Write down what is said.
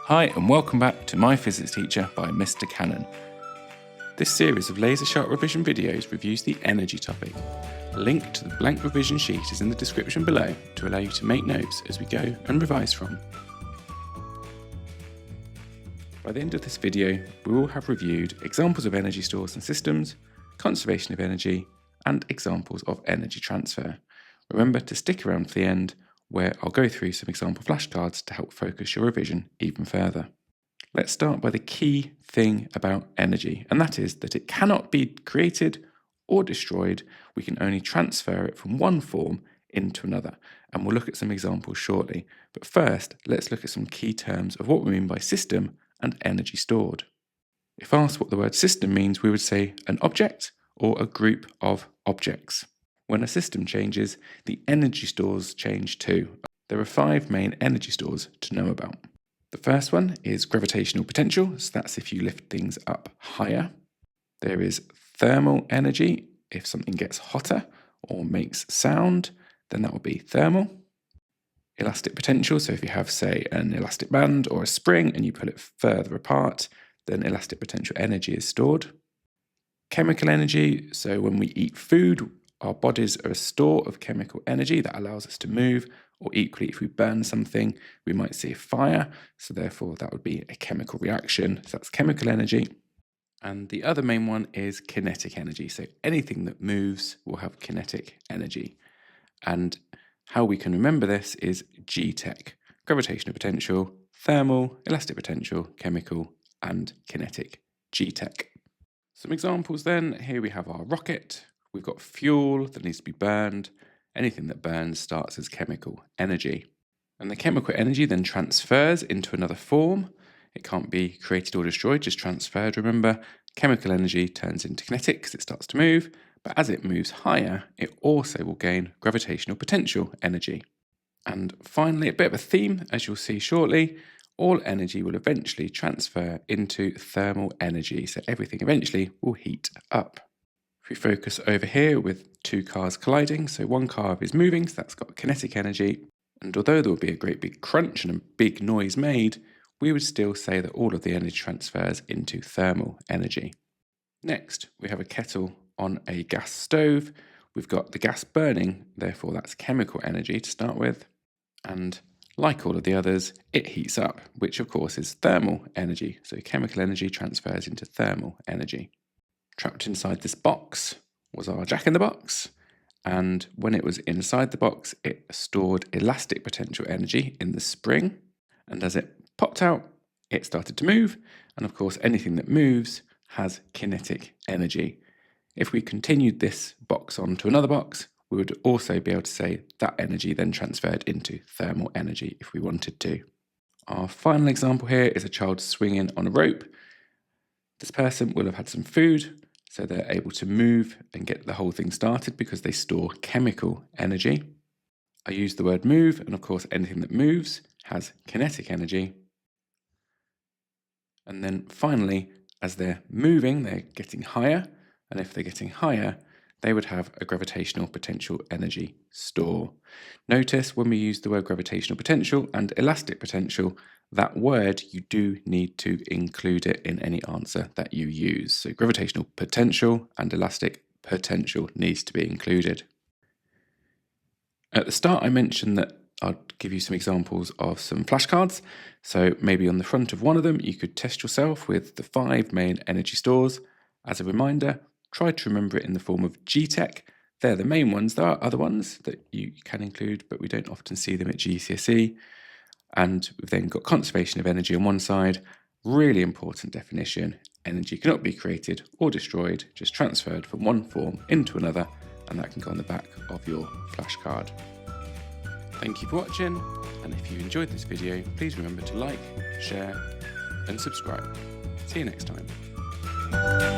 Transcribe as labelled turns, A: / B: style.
A: Hi and welcome back to My Physics Teacher by Mr. Cannon. This series of laser sharp revision videos reviews the energy topic. A link to the blank revision sheet is in the description below to allow you to make notes as we go and revise from. By the end of this video, we will have reviewed examples of energy stores and systems, conservation of energy, and examples of energy transfer. Remember to stick around for the end, where I'll go through some example flashcards to help focus your revision even further. Let's start by the key thing about energy, and that is that it cannot be created or destroyed. We can only transfer it from one form into another, and we'll look at some examples shortly. But first, let's look at some key terms of what we mean by system and energy stored. If asked what the word system means, we would say an object or a group of objects. When a system changes, the energy stores change too. There are 5 main energy stores to know about. The first one is gravitational potential, so that's if you lift things up higher. There is thermal energy. If something gets hotter or makes sound, then that will be thermal. Elastic potential, so if you have, say, an elastic band or a spring and you pull it further apart, then elastic potential energy is stored. Chemical energy, so when we eat food, our bodies are a store of chemical energy that allows us to move, or equally, if we burn something, we might see a fire, so therefore that would be a chemical reaction, so that's chemical energy. And the other main one is kinetic energy, so anything that moves will have kinetic energy. And how we can remember this is G-TECK, gravitational potential, thermal, elastic potential, chemical, and kinetic, G-TECK. Some examples then, here we have our rocket. We've got fuel that needs to be burned. Anything that burns starts as chemical energy. And the chemical energy then transfers into another form. It can't be created or destroyed, just transferred. Remember, chemical energy turns into kinetic because it starts to move. But as it moves higher, it also will gain gravitational potential energy. And finally, a bit of a theme, as you'll see shortly, all energy will eventually transfer into thermal energy. So everything eventually will heat up. If we focus over here with 2 cars colliding, so one car is moving, so that's got kinetic energy, and although there will be a great big crunch and a big noise made, we would still say that all of the energy transfers into thermal energy. Next, we have a kettle on a gas stove. We've got the gas burning, therefore that's chemical energy to start with, and like all of the others, it heats up, which of course is thermal energy, so chemical energy transfers into thermal energy. Trapped inside this box was our jack-in-the-box, and when it was inside the box, it stored elastic potential energy in the spring, and as it popped out, it started to move, and of course anything that moves has kinetic energy. If we continued this box onto another box, we would also be able to say that energy then transferred into thermal energy if we wanted to. Our final example here is a child swinging on a rope. This person will have had some food, so they're able to move and get the whole thing started because they store chemical energy. I use the word move, and of course anything that moves has kinetic energy. And then finally, as they're moving, they're getting higher, and if they're getting higher, they would have a gravitational potential energy store. Notice when we use the word gravitational potential and elastic potential, that word, you do need to include it in any answer that you use. So gravitational potential and elastic potential needs to be included. At the start, I mentioned that I'd give you some examples of some flashcards. So maybe on the front of one of them, you could test yourself with the 5 main energy stores. As a reminder, try to remember it in the form of G-TECK. They're the main ones. There are other ones that you can include, but we don't often see them at GCSE. And we've then got conservation of energy on one side. Really important definition. Energy cannot be created or destroyed, just transferred from one form into another, and that can go on the back of your flashcard. Thank you for watching, and if you enjoyed this video, please remember to like, share, and subscribe. See you next time.